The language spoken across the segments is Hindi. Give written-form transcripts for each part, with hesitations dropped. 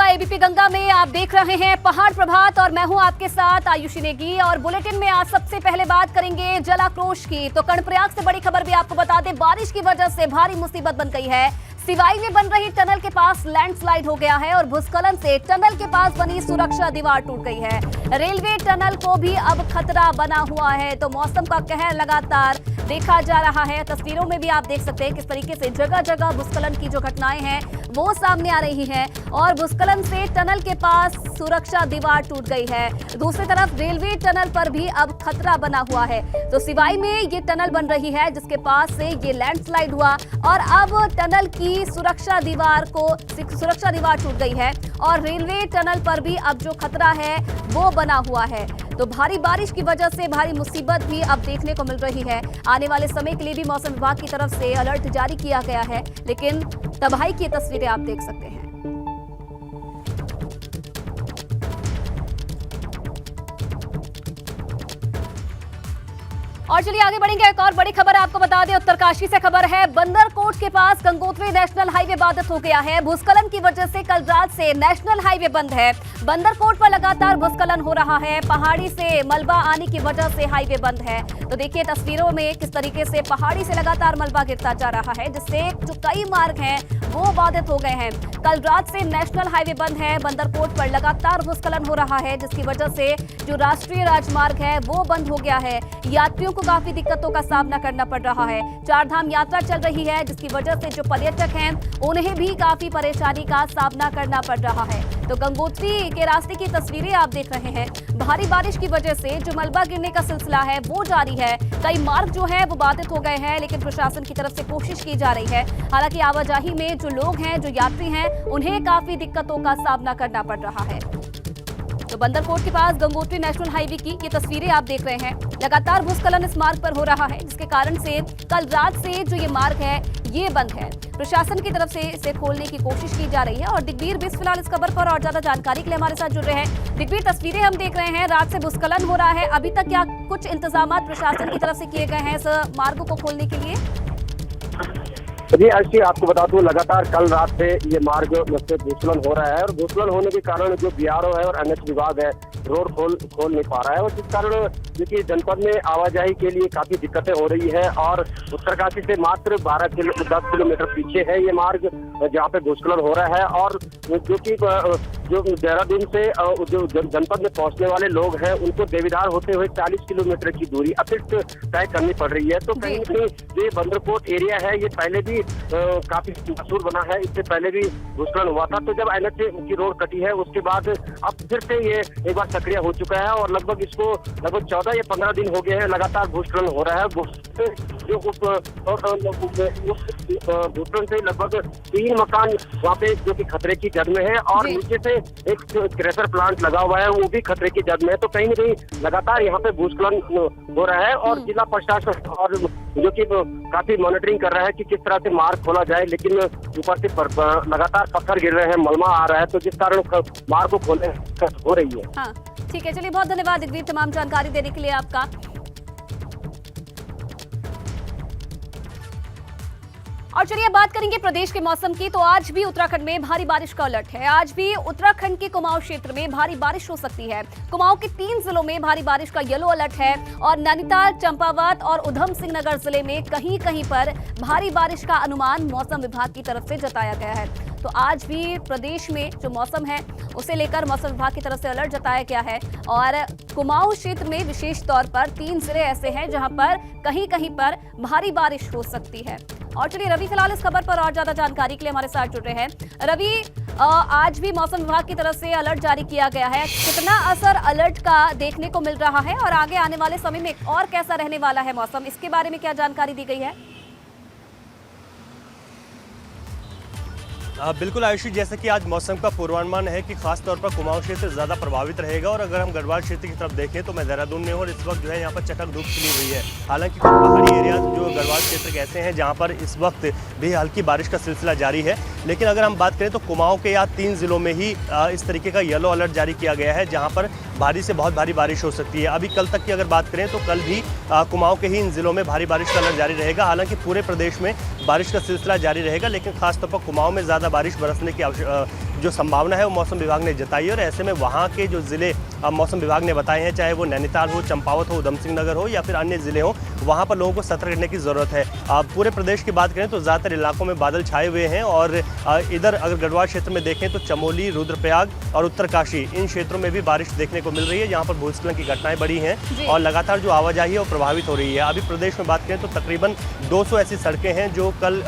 एबीपी गंगा में आप देख रहे हैं पहाड़ प्रभात और मैं हूं आपके साथ आयुषी नेगी। और बुलेटिन में आज सबसे पहले बात करेंगे जलाक्रोश की। तो कर्णप्रयाग से बड़ी खबर भी आपको बता दें, बारिश की वजह से भारी मुसीबत बन गई है। सिवाई में बन रही टनल के पास लैंडस्लाइड हो गया है और भूस्खलन से टनल के पास बनी सुरक्षा दीवार टूट गई है। रेलवे टनल को भी अब खतरा बना हुआ है। तो मौसम का कहर लगातार देखा जा रहा है। तस्वीरों में भी आप देख सकते हैं किस तरीके से जगह जगह भूस्खलन की जो घटनाएं हैं वो सामने आ रही हैं और भूस्खलन से टनल के पास सुरक्षा दीवार टूट गई है। दूसरी तरफ रेलवे टनल पर भी अब खतरा बना हुआ है। तो सिवाई में ये टनल बन रही है जिसके पास से ये लैंडस्लाइड हुआ और अब टनल की सुरक्षा दीवार टूट गई है और रेलवे टनल पर भी अब जो खतरा है वो बना हुआ है। तो भारी बारिश की वजह से भारी मुसीबत भी अब देखने को मिल रही है। आने वाले समय के लिए भी मौसम विभाग की तरफ से अलर्ट जारी किया गया है, लेकिन तबाही की तस्वीरें आप देख सकते हैं। और चलिए आगे बढ़ेंगे। एक और बड़ी खबर आपको बता दें, उत्तरकाशी से खबर है। बंदरकोट के पास गंगोत्री नेशनल हाईवे बाधित हो गया है। भूस्खलन की वजह से कल रात से नेशनल हाईवे बंद है। बंदरकोट पर लगातार भूस्खलन हो रहा है। पहाड़ी से मलबा आने की वजह से हाईवे बंद है। तो देखिए तस्वीरों में किस तरीके से पहाड़ी से लगातार मलबा गिरता जा रहा है, जिससे जो कई मार्ग हैं वो बाधित हो गए हैं। कल रात से नेशनल हाईवे बंद है। बंदरकोट पर लगातार भूस्खलन हो रहा है, जिसकी वजह से जो राष्ट्रीय राजमार्ग है वो बंद हो गया है। यात्रियों को काफी दिक्कतों का सामना करना पड़ रहा है। चार धाम यात्रा चल रही है, जिसकी वजह से जो पर्यटक हैं उन्हें भी काफी परेशानी का सामना करना पड़ रहा है। तो गंगोत्री के रास्ते की तस्वीरें आप देख रहे हैं। भारी बारिश की वजह से जो मलबा गिरने का सिलसिला है वो जारी है। कई मार्ग जो है वो बाधित हो गए हैं, लेकिन प्रशासन की तरफ से कोशिश की जा रही है। हालांकि आवाजाही में जो लोग हैं, जो यात्री हैं, उन्हें काफी दिक्कतों का सामना करना पड़ रहा है। तो बंदरकोट के पास गंगोत्री नेशनल हाईवे की ये तस्वीरें आप देख रहे हैं। लगातार भूस्खलन इस मार्ग पर हो रहा है, जिसके कारण से कल रात से जो ये मार्ग है ये बंद है। प्रशासन की तरफ से इसे खोलने की कोशिश की जा रही है। और दिग्वीर भी इस फिलहाल इस खबर पर और ज्यादा जानकारी के लिए हमारे साथ जुड़ रहे हैं। दिग्वीर, तस्वीरें हम देख रहे हैं, रात से भूस्खलन हो रहा है। अभी तक क्या कुछ इंतजाम प्रशासन की तरफ से किए गए हैं इस मार्ग को खोलने के लिए? जी आयुषी, आपको बता दूं लगातार कल रात से ये मार्ग में भूस्खलन हो रहा है और भूस्खलन होने के कारण जो बीआरओ है और एनएच विभाग है रोड खोल नहीं पा रहा है और जिस कारण क्योंकि जनपद में आवाजाही के लिए काफी दिक्कतें हो रही है। और उत्तरकाशी से मात्र 10 किलोमीटर पीछे है ये मार्ग जहाँ पे भूस्खलन हो रहा है। और जो देहरादून से जो जनपद में पहुंचने वाले लोग हैं उनको देवीधार होते हुए 40 किलोमीटर की दूरी अतिरिक्त तय करनी पड़ रही है। तो कहीं न कहीं जो ये बंदरकोट एरिया है ये पहले भी काफी मशहूर बना है। इससे पहले भी भूस्खलन हुआ था, तो जब एनएच की रोड कटी है उसके बाद अब फिर से ये एक बार सक्रिय हो चुका है और लगभग 14 या 15 दिन हो गए हैं लगातार भूस्खलन हो रहा है। जो भूस्खलन से लगभग 3 मकान वहाँ पे जो कि खतरे की जद में है और नीचे से एक क्रेशर प्लांट लगा हुआ है वो भी खतरे की जद में है। तो कहीं न कहीं लगातार यहाँ पे भूस्खलन हो रहा है और जिला प्रशासन और जो कि काफी मॉनिटरिंग कर रहा है कि किस तरह से मार्ग खोला जाए, लेकिन ऊपर से लगातार पत्थर गिर रहे हैं, मलबा आ रहा है, तो जिस कारण मार्ग को खोलने हो रही है। हाँ, ठीक है, चलिए बहुत धन्यवाद दिग्वीर तमाम जानकारी देने के लिए आपका। और चलिए बात करेंगे प्रदेश के मौसम की। तो आज भी उत्तराखंड में भारी बारिश का अलर्ट है। आज भी उत्तराखंड के कुमाऊं क्षेत्र में भारी बारिश हो सकती है। कुमाऊं के 3 जिलों में भारी बारिश का येलो अलर्ट है और नैनीताल, चंपावत और उधम सिंह नगर जिले में कहीं कहीं पर भारी बारिश का अनुमान मौसम विभाग की तरफ से जताया गया है। तो आज भी प्रदेश में जो मौसम है उसे लेकर मौसम विभाग की तरफ से अलर्ट जताया गया है। और कुमाऊं क्षेत्र में विशेष तौर पर 3 जिले ऐसे हैं जहां पर कहीं कहीं पर भारी बारिश हो सकती है। और चलिए रवि फिलहाल इस खबर पर और ज्यादा जानकारी के लिए हमारे साथ जुड़ रहे हैं। रवि, आज भी मौसम विभाग की तरफ से अलर्ट जारी किया गया है। कितना असर अलर्ट का देखने को मिल रहा है और आगे आने वाले समय में और कैसा रहने वाला है मौसम, इसके बारे में क्या जानकारी दी गई है? बिल्कुल आयुषी, जैसे कि आज मौसम का पूर्वानुमान है कि खास तौर पर कुमाऊं क्षेत्र ज़्यादा प्रभावित रहेगा। और अगर हम गढ़वाल क्षेत्र की तरफ देखें तो मैं देहरादून में हूँ और इस वक्त जो है यहाँ पर चटक धूप खिली हुई है। हालांकि कुछ पहाड़ी एरिया जो गढ़वाल क्षेत्र के ऐसे हैं जहाँ पर इस वक्त भी हल्की बारिश का सिलसिला जारी है। लेकिन अगर हम बात करें तो कुमाऊं के यहाँ 3 जिलों में ही इस तरीके का येलो अलर्ट जारी किया गया है जहाँ पर भारी से बहुत भारी बारिश हो सकती है। अभी कल तक की अगर बात करें तो कल भी कुमाऊं के ही इन जिलों में भारी बारिश का अलर्ट जारी रहेगा। हालांकि पूरे प्रदेश में बारिश का सिलसिला जारी रहेगा, लेकिन खासतौर पर कुमाऊं में ज़्यादा बारिश बरसने जो संभावना है वो मौसम विभाग ने जताई है। और ऐसे में वहाँ के जो ज़िले मौसम विभाग ने बताए हैं, चाहे वो नैनीताल हो, चंपावत हो, उधम सिंह नगर हो या फिर अन्य ज़िले हो, वहाँ पर लोगों को सतर्क रहने की ज़रूरत है। पूरे प्रदेश की बात करें तो ज़्यादातर इलाकों में बादल छाए हुए हैं और इधर अगर गढ़वाल क्षेत्र में देखें तो चमोली, रुद्रप्रयाग और उत्तरकाशी, इन क्षेत्रों में भी बारिश देखने को मिल रही है, जहाँ पर भूस्खलन की घटनाएं बढ़ी हैं और लगातार जो आवाजाही है वो प्रभावित हो रही है। अभी प्रदेश में बात करें तो तकरीबन 200 ऐसी सड़कें हैं जो कल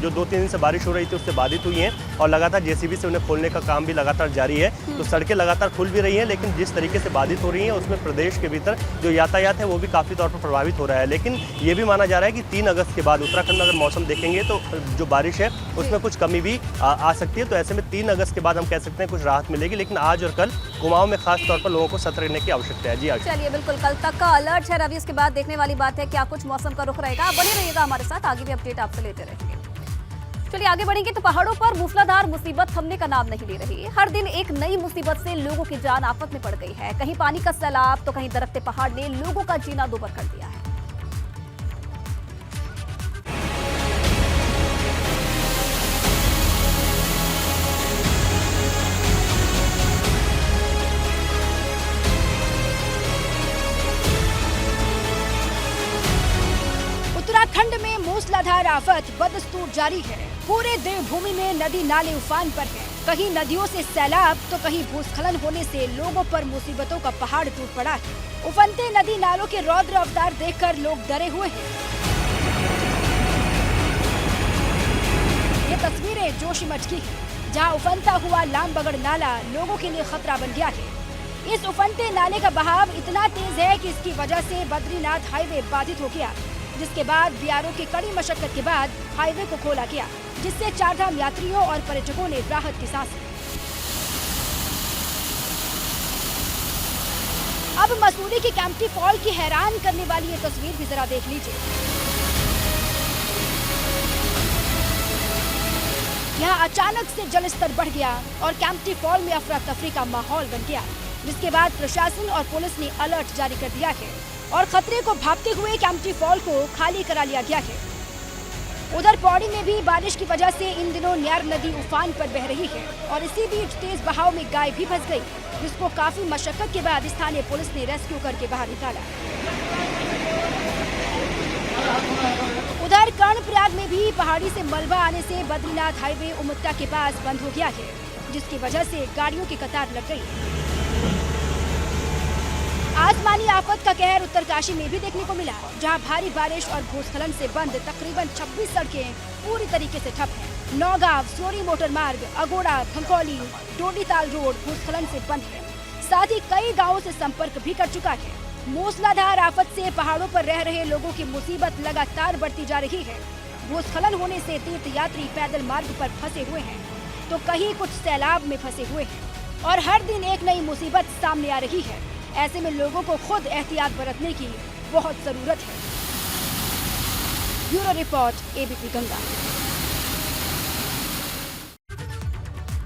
जो 2-3 दिन से बारिश हो रही थी उससे बाधित हुई हैं और लगातार जेसीबी से उन्हें खोलने का काम भी लगातार जारी है। तो सड़कें लगातार खुल भी रही हैं, लेकिन जिस तरीके से बाधित हो रही हैं उसमें प्रदेश के भीतर जो यातायात है वो भी काफ़ी तौर पर प्रभावित हो रहा है। लेकिन ये भी माना जा रहा है कि 3 अगस्त के बाद उत्तराखंड में अगर मौसम देखेंगे तो जो बारिश है उसमें कुछ कमी भी आ सकती है। तो ऐसे में 3 अगस्त के बाद हम कह सकते हैं कुछ राहत मिलेगी, लेकिन आज और कल कुमाऊं में खास तौर पर लोगों को सतर्क रहने की आवश्यकता है। जी चलिए, बिल्कुल कल तक का अलर्ट है रवि, इसके बाद देखने वाली बात है क्या कुछ मौसम का रुख रहेगा। आप बने रहिएगा हमारे साथ, आगे भी अपडेट आपसे लेते रहेंगे। चलिए आगे बढ़ेंगे तो पहाड़ों पर मूसलाधार मुसीबत थमने का नाम नहीं ले रही। हर दिन एक नई मुसीबत से लोगों की जान आफत में पड़ गई है। कहीं पानी का सैलाब तो कहीं दरकते पहाड़ ने लोगों का जीना दूभर कर दिया है। उत्तराखंड में मूसलाधार आफत बदस्तूर जारी है। पूरे देवभूमि में नदी नाले उफान पर हैं। कहीं नदियों से सैलाब तो कहीं भूस्खलन होने से लोगों पर मुसीबतों का पहाड़ टूट पड़ा है। उफनते नदी नालों के रौद्र अवतार देखकर लोग डरे हुए हैं। ये तस्वीरें जोशीमठ की हैं, जहां उफनता हुआ लामबगड़ नाला लोगों के लिए खतरा बन गया है। इस उफनते नाले का बहाव इतना तेज है कि इसकी वजह से बद्रीनाथ हाईवे बाधित हो गया, जिसके बाद बीआरओ की कड़ी मशक्कत के बाद हाईवे को खोला गया, जिससे चारधाम यात्रियों और पर्यटकों ने राहत की सांस ली। अब मसूरी के कैंपटी फॉल की हैरान करने वाली ये तस्वीर भी जरा देख लीजिए। यहाँ अचानक से जलस्तर बढ़ गया और कैंपटी फॉल में अफरा तफरी का माहौल बन गया, जिसके बाद प्रशासन और पुलिस ने अलर्ट जारी कर दिया है और खतरे को भांपते हुए कैंपटी फॉल को खाली करा लिया गया है। उधर पौड़ी में भी बारिश की वजह से इन दिनों न्यार नदी उफान पर बह रही है और इसी बीच तेज बहाव में गाय भी फंस गई, जिसको काफी मशक्कत के बाद स्थानीय पुलिस ने रेस्क्यू करके बाहर निकाला। उधर कर्णप्रयाग में भी पहाड़ी से मलबा आने से बद्रीनाथ हाईवे उमत्ता के पास बंद हो गया है, जिसकी वजह से गाड़ियों की कतार लग गई। आसमानी आफत का कहर उत्तरकाशी में भी देखने को मिला, जहां भारी बारिश और भूस्खलन से बंद तकरीबन 26 सड़कें पूरी तरीके से ठप हैं। नौगांव, सोरी मोटर मार्ग, अगोड़ा, खंकौली, डोडीताल रोड भूस्खलन से बंद है। साथ ही कई गांवों से संपर्क भी कर चुका है। मूसलाधार आफत से पहाड़ों पर रह रहे लोगों की मुसीबत लगातार बढ़ती जा रही है। भूस्खलन होने से तीर्थ यात्री पैदल मार्ग पर फंसे हुए हैं, तो कहीं कुछ सैलाब में फंसे हुए हैं और हर दिन एक नई मुसीबत सामने आ रही है। ऐसे में लोगों को खुद एहतियात बरतने की बहुत जरूरत है। Bureau report, ABP Ganga.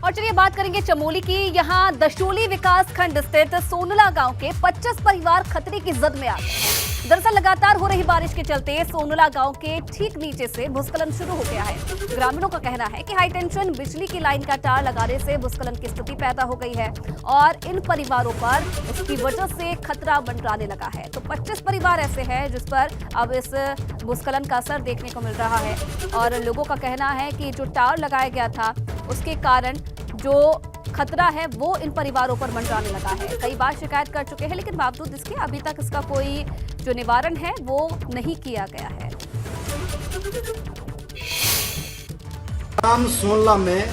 और चलिए बात करेंगे चमोली की। यहाँ दशोली विकास खंड स्थित सोनला गांव के 25 परिवार खतरे की जद में आ गए। दरअसल लगातार हो रही बारिश के चलते सोनला गांव के ठीक नीचे से भूस्खलन शुरू हो गया है। ग्रामीणों का कहना है कि हाई टेंशन बिजली की लाइन का तार लगाने से भूस्खलन की स्थिति पैदा हो गई है और इन परिवारों पर इसकी वजह से खतरा मंडराने लगा है। तो 25 परिवार ऐसे हैं जिस पर अब इस भूस्खलन का असर देखने को मिल रहा है और लोगों का कहना है कि जो टावर लगाया गया था उसके कारण जो खतरा है वो इन परिवारों पर मंडराने लगा है। कई बार शिकायत कर चुके हैं, लेकिन बावजूद इसके अभी तक इसका कोई जो निवारण है वो नहीं किया गया है। सोनला में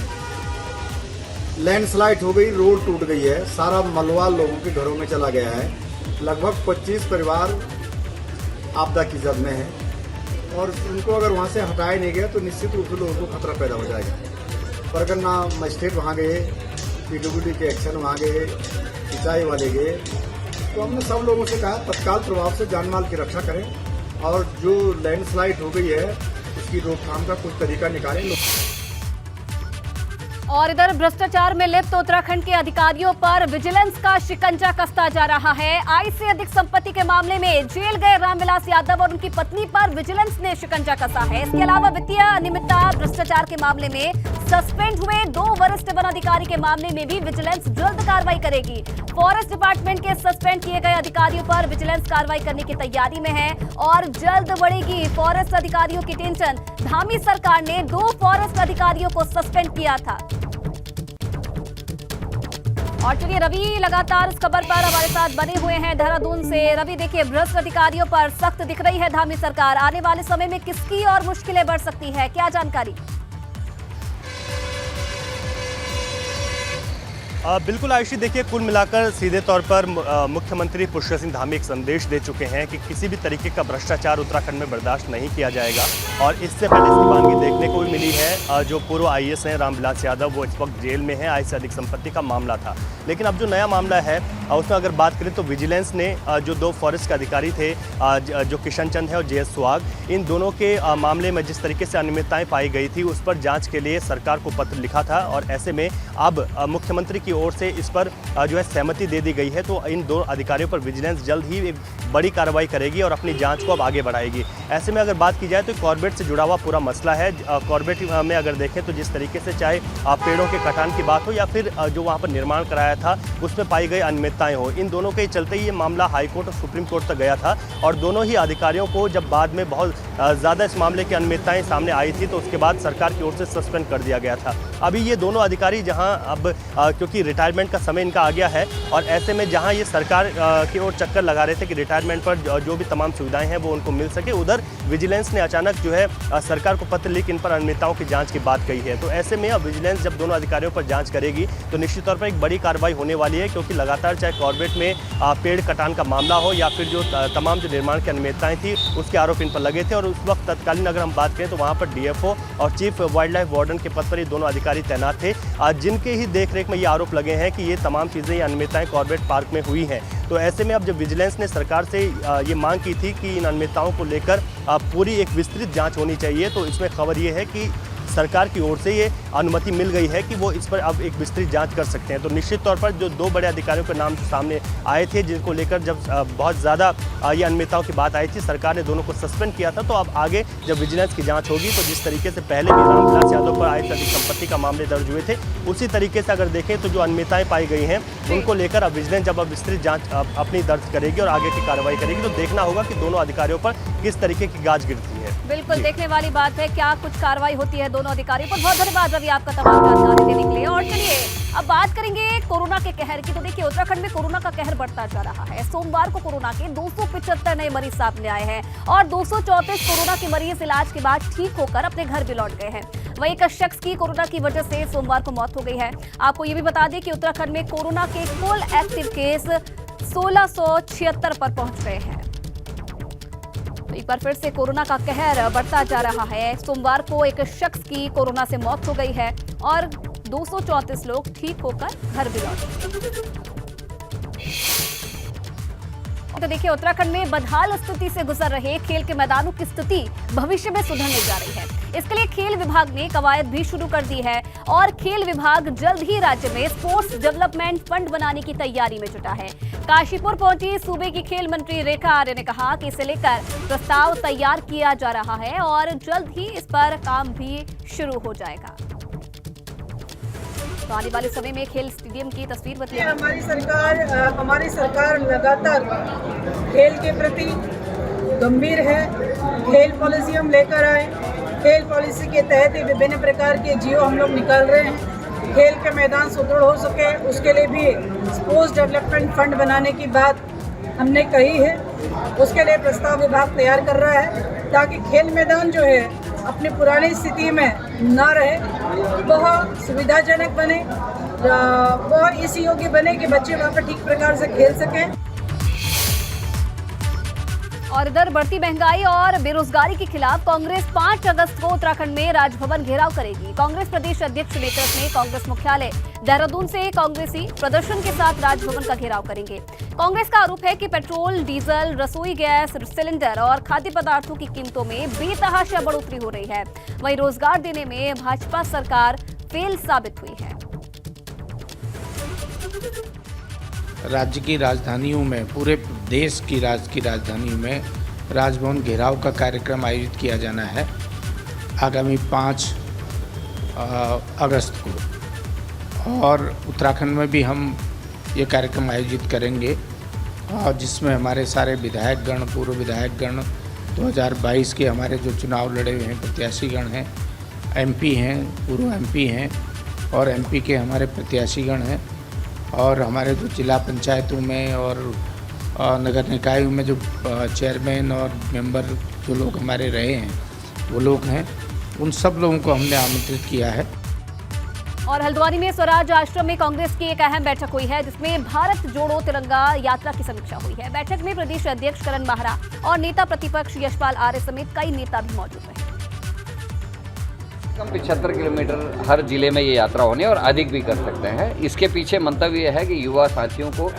लैंडस्लाइड हो गई, रोड टूट गई है, सारा मलबा लोगों के घरों में चला गया है। लगभग 25 परिवार आपदा की जद में है और उनको अगर वहां से हटाया नहीं गया तो निश्चित रूप से लोगों को खतरा पैदा हो जाएगा। पर अगर ना मजिस्ट्रेट वहाँ गए, पीडब्ल्यूडी के एक्शन वहाँ गए, सिंचाई वाले गए, तो हमने सब लोगों से कहा तत्काल प्रभाव से जान माल की रक्षा करें और जो लैंडस्लाइड हो गई है उसकी रोकथाम का कुछ तरीका निकालें। और इधर भ्रष्टाचार में लिप्त उत्तराखंड के अधिकारियों पर विजिलेंस का शिकंजा कसता जा रहा है। आय से अधिक संपत्ति के मामले में जेल गए रामविलास यादव और उनकी पत्नी पर विजिलेंस ने शिकंजा कसा है। इसके अलावा वित्तीय अनियमितता भ्रष्टाचार के मामले में सस्पेंड हुए 2 वरिष्ठ वन अधिकारी के मामले में भी विजिलेंस जल्द कार्रवाई करेगी। फॉरेस्ट डिपार्टमेंट के सस्पेंड किए गए अधिकारियों पर विजिलेंस कार्रवाई करने की तैयारी में है और जल्द बढ़ेगी फॉरेस्ट अधिकारियों की टेंशन। धामी सरकार ने 2 फॉरेस्ट अधिकारियों को सस्पेंड किया था। और चलिए रवि लगातार इस खबर पर हमारे साथ बने हुए हैं देहरादून से। रवि देखिए, भ्रष्ट अधिकारियों पर सख्त दिख रही है धामी सरकार। आने वाले समय में किसकी और मुश्किलें बढ़ सकती है, क्या जानकारी? बिल्कुल आयुषी, देखिए कुल मिलाकर सीधे तौर पर मुख्यमंत्री पुष्कर सिंह धामी एक संदेश दे चुके हैं कि किसी भी तरीके का भ्रष्टाचार उत्तराखंड में बर्दाश्त नहीं किया जाएगा। और इससे पहले इसकी बानगी देखने को भी मिली है। जो पूर्व आईएएस हैं रामविलास यादव, वो इस वक्त जेल में है। आय से अधिक संपत्ति का मामला था, लेकिन अब जो नया मामला है उसमें अगर बात करें तो विजिलेंस ने जो 2 फॉरेस्ट के अधिकारी थे, जो किशन चंद है और JS सुहाग, इन दोनों के मामले में जिस तरीके से अनियमितताएं पाई गई थी उस पर जांच के लिए सरकार को पत्र लिखा था। और ऐसे में अब मुख्यमंत्री की ओर से इस पर जो है सहमति दे दी गई है। तो इन 2 अधिकारियों पर विजिलेंस जल्द ही एक बड़ी कार्रवाई करेगी और अपनी जांच को अब आगे बढ़ाएगी। ऐसे में अगर बात की जाए तो कॉर्बेट से जुड़ा हुआ पूरा मसला है। कॉर्बेट में अगर देखें तो जिस तरीके से चाहे पेड़ों के कटान की बात हो या फिर जो वहाँ पर निर्माण कराया था उसमें पाई गई अनियमितताएं हो, इन दोनों के चलते ये मामला हाईकोर्ट और सुप्रीम कोर्ट तक गया था। और दोनों ही अधिकारियों को जब बाद में बहुत ज़्यादा इस मामले की अनियमितताएं सामने आई थी तो उसके बाद सरकार की ओर से सस्पेंड कर दिया गया था। अभी ये दोनों अधिकारी जहाँ अब क्योंकि रिटायरमेंट का समय इनका आ गया है और ऐसे में जहाँ ये सरकार की ओर चक्कर लगा रहे थे कि रिटायरमेंट पर जो भी तमाम सुविधाएं हैं वो उनको मिल सके, उधर विजिलेंस ने अचानक जो है सरकार को पत्र लिख इन पर अनियमितताओं की जांच की बात कही है। तो ऐसे में अब विजिलेंस जब दोनों अधिकारियों पर जांच करेगी तो निश्चित तौर पर एक बड़ी कार्रवाई होने वाली है, क्योंकि लगातार चाहे कॉर्बेट में पेड़ कटान का मामला हो या फिर जो तमाम जो निर्माण की अनियमितताएं थी उसके आरोप इन पर लगे थे। और उस वक्त तत्कालीन अगर हम बात करें तो वहाँ पर DFO और चीफ वाइल्ड लाइफ वार्डन के पद पर ये दोनों अधिकारी तैनात थे, जिनके ही देखरेख में ये आरोप लगे हैं कि ये तमाम चीज़ें अनियमितताएं कॉर्बेट पार्क में हुई हैं। तो ऐसे में अब जब विजिलेंस ने सरकार से ये मांग की थी कि इन अनियमितताओं को लेकर पूरी एक विस्तृत जांच होनी चाहिए, तो इसमें खबर ये है कि सरकार की ओर से ये अनुमति मिल गई है कि वो इस पर अब एक विस्तृत जांच कर सकते हैं। तो निश्चित तौर पर जो 2 बड़े अधिकारियों के नाम सामने आए थे जिनको लेकर जब बहुत ज़्यादा ये अनियमितताओं की बात आई थी, सरकार ने दोनों को सस्पेंड किया था। तो अब आगे जब विजिलेंस की जांच होगी तो जिस तरीके से पहले भी रामविलास यादव पर आय से अधिक संपत्ति का मामले दर्ज हुए थे, उसी तरीके से अगर देखें तो जो अनियमितताएं पाई गई हैं उनको लेकर अब विजिलेंस जब अब विस्तृत जाँच अपनी दर्ज करेगी और आगे की कार्रवाई करेगी, तो देखना होगा कि दोनों अधिकारियों पर किस तरीके की गाज गिरती है। बिल्कुल देखने वाली बात है क्या कुछ कार्रवाई होती है दोनों अधिकारियों पर। बहुत धन्यवाद रवि आपका तमाम जानकारी देने के लिए। और चलिए अब बात करेंगे कोरोना के कहर की। तो देखिए उत्तराखंड में कोरोना का कहर बढ़ता जा रहा है। सोमवार को कोरोना के 275 नए मरीज सामने आए हैं और 234 कोरोना के मरीज इलाज के बाद ठीक होकर अपने घर भी लौट गए हैं। वहीं एक शख्स की कोरोना की वजह से सोमवार को मौत हो गई है। आपको ये भी बता दें कि उत्तराखंड में कोरोना के कुल एक्टिव केस 1676 पर पहुंच गए हैं। तो एक बार फिर से कोरोना का कहर बढ़ता जा रहा है। सोमवार को एक शख्स की कोरोना से मौत हो गई है और 234 लोग ठीक होकर घर भी लौटे। तो देखिए उत्तराखंड में बदहाल स्थिति से गुजर रहे खेल के मैदानों की स्थिति भविष्य में सुधरने जा रही है। इसके लिए खेल विभाग ने कवायद भी शुरू कर दी है और खेल विभाग जल्द ही राज्य में स्पोर्ट्स डेवलपमेंट फंड बनाने की तैयारी में जुटा है। काशीपुर पहुंची सूबे की खेल मंत्री रेखा आर्य ने कहा कि इसे लेकर प्रस्ताव तैयार किया जा रहा है और जल्द ही इस पर काम भी शुरू हो जाएगा। तो आने वाले समय में खेल स्टेडियम की तस्वीर बदलेगी। हमारी सरकार लगातार खेल के प्रति गंभीर है। खेल पॉलिसी हम लेकर आए। खेल पॉलिसी के तहत विभिन्न प्रकार के जियो हम लोग निकाल रहे हैं। खेल के मैदान सुदृढ़ हो सके उसके लिए भी स्पोर्ट्स डेवलपमेंट फंड बनाने की बात हमने कही है। उसके लिए प्रस्ताव विभाग तैयार कर रहा है ताकि खेल मैदान जो है अपनी पुरानी स्थिति में न रहे, वह सुविधाजनक बने, वह इस योग्य बने कि बच्चे वहाँ पर ठीक प्रकार से खेल सकें। और इधर बढ़ती महंगाई और बेरोजगारी के खिलाफ कांग्रेस 5 अगस्त को उत्तराखंड में राजभवन घेराव करेगी। कांग्रेस प्रदेश अध्यक्ष नेतृत्व में कांग्रेस मुख्यालय देहरादून से कांग्रेसी प्रदर्शन के साथ राजभवन का घेराव करेंगे। कांग्रेस का आरोप है कि पेट्रोल, डीजल, रसोई गैस सिलेंडर और खाद्य पदार्थों की कीमतों में बेतहाशा बढ़ोतरी हो रही है। वहीं रोजगार देने में भाजपा सरकार फेल साबित हुई है। राज्य की राजधानियों में, पूरे देश की राजधानियों में राजभवन घेराव का कार्यक्रम आयोजित किया जाना है आगामी 5 अगस्त को, और उत्तराखंड में भी हम ये कार्यक्रम आयोजित करेंगे, और जिसमें हमारे सारे विधायकगण, पूर्व विधायकगण, 2022 के हमारे जो चुनाव लड़े हुए हैं प्रत्याशीगण हैं, एमपी हैं, पूर्व एमपी हैं, और एमपी के हमारे प्रत्याशीगण हैं, और हमारे जो जिला पंचायतों में और नगर निकायों में जो चेयरमैन और मेंबर जो लोग हमारे रहे हैं वो लोग हैं, उन सब लोगों को हमने आमंत्रित किया है। और हल्द्वानी में स्वराज आश्रम में कांग्रेस की एक अहम बैठक हुई है, जिसमें भारत जोड़ो तिरंगा यात्रा की समीक्षा हुई है। बैठक में प्रदेश अध्यक्ष करण माहरा और नेता प्रतिपक्ष यशपाल आर्य समेत कई नेता भी मौजूद रहे। कम 75 किलोमीटर हर जिले में ये यात्रा होने और अधिक भी कर सकते हैं। इसके पीछे मंतव्य यह है कि युवा साथियों को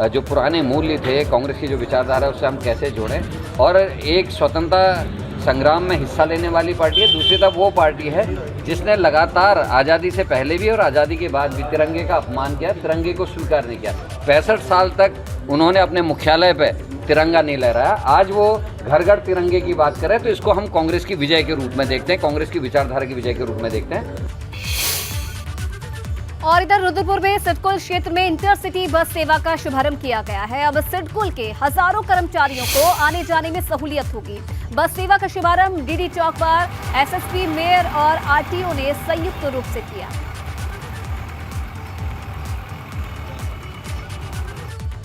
जो पुराने मूल्य थे, कांग्रेस की जो विचारधारा है उससे हम कैसे जोड़ें, और एक स्वतंत्रता संग्राम में हिस्सा लेने वाली पार्टी है। दूसरी तरफ वो पार्टी है जिसने लगातार आज़ादी से पहले भी और आज़ादी के बाद भी तिरंगे का अपमान किया, तिरंगे को स्वीकार नहीं किया। 65 साल तक उन्होंने अपने मुख्यालय पे तिरंगा नहीं लहराया। आज वो घर घर तिरंगे की बात कर रहे हैं, तो इसको हम कांग्रेस की विजय के रूप में देखते हैं, कांग्रेस की विचारधारा की विजय के रूप में देखते हैं। और इधर रुद्रपुर में सिडकुल क्षेत्र में इंटरसिटी बस सेवा का शुभारंभ किया गया है। अब सिडकुल के हजारों कर्मचारियों को आने जाने में सहूलियत होगी। बस सेवा का शुभारंभ डीडी चौक पर एसएसपी, मेयर और आरटीओ ने संयुक्त रूप से किया।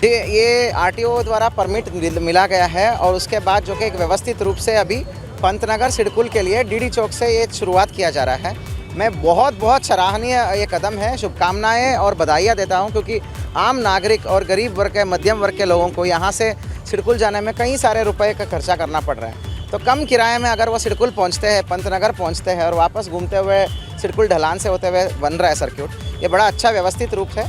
ये आरटीओ द्वारा परमिट मिला गया है, और उसके बाद जो कि एक व्यवस्थित रूप से अभी पंतनगर सिडकुल के लिए डीडी चौक से ये शुरुआत किया जा रहा है। मैं बहुत सराहनीय ये कदम है, शुभकामनाएं और बधाइयाँ देता हूं, क्योंकि आम नागरिक और गरीब वर्ग के, मध्यम वर्ग के लोगों को यहाँ से सिडकुल जाने में कई सारे रुपए का खर्चा करना पड़ रहा है। तो कम किराए में अगर वो सिडकुल पहुँचते हैं, पंतनगर पहुँचते हैं और वापस घूमते हुए सिडकुल ढलान से होते हुए बन रहा है सर्किट, ये बड़ा अच्छा व्यवस्थित रूप है।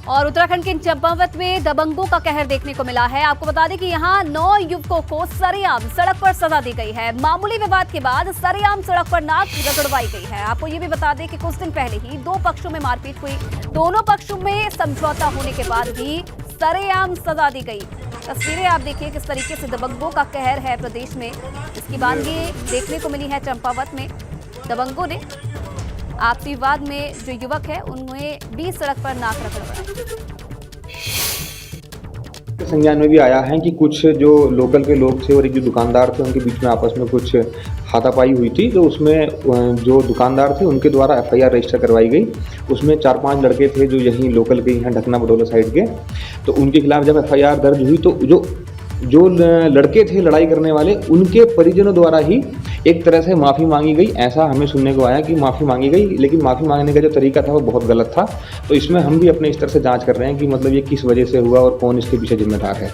और उत्तराखंड के चंपावत में दबंगों का कहर देखने को मिला है। आपको बता दें कि यहां 9 युवकों को सरेआम सड़क पर सजा दी गई है। मामूली विवाद के बाद सरेआम सड़क पर नाक रगड़वाई गई है। आपको ये भी बता दें कि कुछ दिन पहले ही 2 पक्षों में मारपीट हुई। दोनों पक्षों में समझौता होने के बाद भी सरेआम सजा दी गई। तस्वीरें आप देखिए किस तरीके से दबंगों का कहर है प्रदेश में। इसकी वानगी देखने को मिली है चंपावत में। दबंगों ने आपसी विवाद में जो युवक है उन्हें बीच सड़क पर नाक रगड़वाई। संज्ञान में भी आया है कि कुछ जो लोकल के लोग थे और एक जो दुकानदार थे, उनके बीच में आपस में कुछ हाथापाई हुई थी। तो उसमें जो दुकानदार थे उनके द्वारा एफआईआर रजिस्टर करवाई गई। उसमें 4-5 लड़के थे जो यहीं लोकल के यहाँ ढकना बडोला साइड के, तो उनके खिलाफ जब एफआईआर दर्ज हुई तो जो लड़के थे लड़ाई करने वाले, उनके परिजनों द्वारा ही एक तरह से माफ़ी मांगी गई। ऐसा हमें सुनने को आया कि माफ़ी मांगी गई, लेकिन माफ़ी मांगने का जो तरीका था वो बहुत गलत था। तो इसमें हम भी अपने स्तर से जांच कर रहे हैं कि मतलब ये किस वजह से हुआ और कौन इसके पीछे जिम्मेदार है।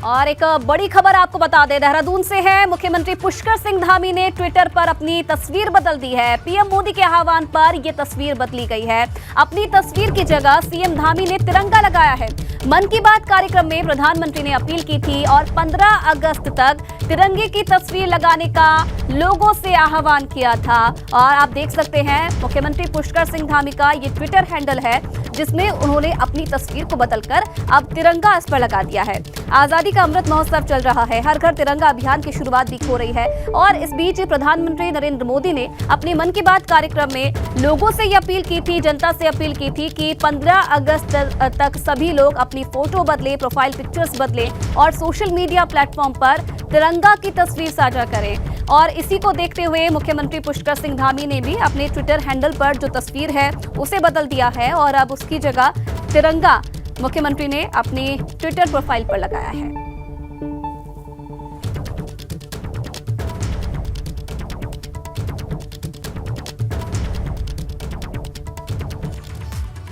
और एक बड़ी खबर आपको बता दें, देहरादून से है। मुख्यमंत्री पुष्कर सिंह धामी ने ट्विटर पर अपनी तस्वीर बदल दी है। पीएम मोदी के आह्वान पर यह तस्वीर बदली गई है। अपनी तस्वीर की जगह सीएम धामी ने तिरंगा लगाया है। मन की बात कार्यक्रम में प्रधानमंत्री ने अपील की थी और 15 अगस्त तक तिरंगे की तस्वीर लगाने का लोगों से आह्वान किया था। और आप देख सकते हैं मुख्यमंत्री पुष्कर सिंह धामी का ये ट्विटर हैंडल है, जिसमें उन्होंने अपनी तस्वीर को बदलकर अब तिरंगा इस पर लगा दिया है। आजादी का अमृत महोत्सव चल रहा है। हर घर तिरंगा अभियान की शुरुआत भी हो रही है। और इस बीच प्रधानमंत्री नरेंद्र मोदी ने अपने मन की बात कार्यक्रम में लोगों से ये अपील की थी, जनता से अपील की थी कि 15 अगस्त तक सभी लोग अपनी फोटो बदले, प्रोफाइल पिक्चर्स बदले और सोशल मीडिया प्लेटफॉर्म पर तिरंगा की तस्वीर साझा करें। और इसी को देखते हुए मुख्यमंत्री पुष्कर सिंह धामी ने भी अपने ट्विटर हैंडल पर जो तस्वीर है उसे बदल दिया है और अब उसकी जगह तिरंगा मुख्यमंत्री ने अपनी ट्विटर प्रोफाइल पर लगाया है।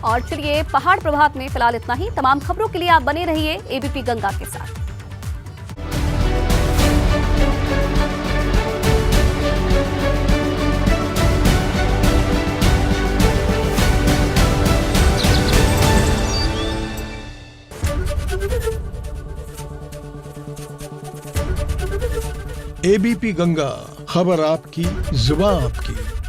और चलिए पहाड़ प्रभात में फिलहाल इतना ही। तमाम खबरों के लिए आप बने रहिए एबीपी गंगा के साथ। एबीपी गंगा, खबर आपकी, जुबान आपकी।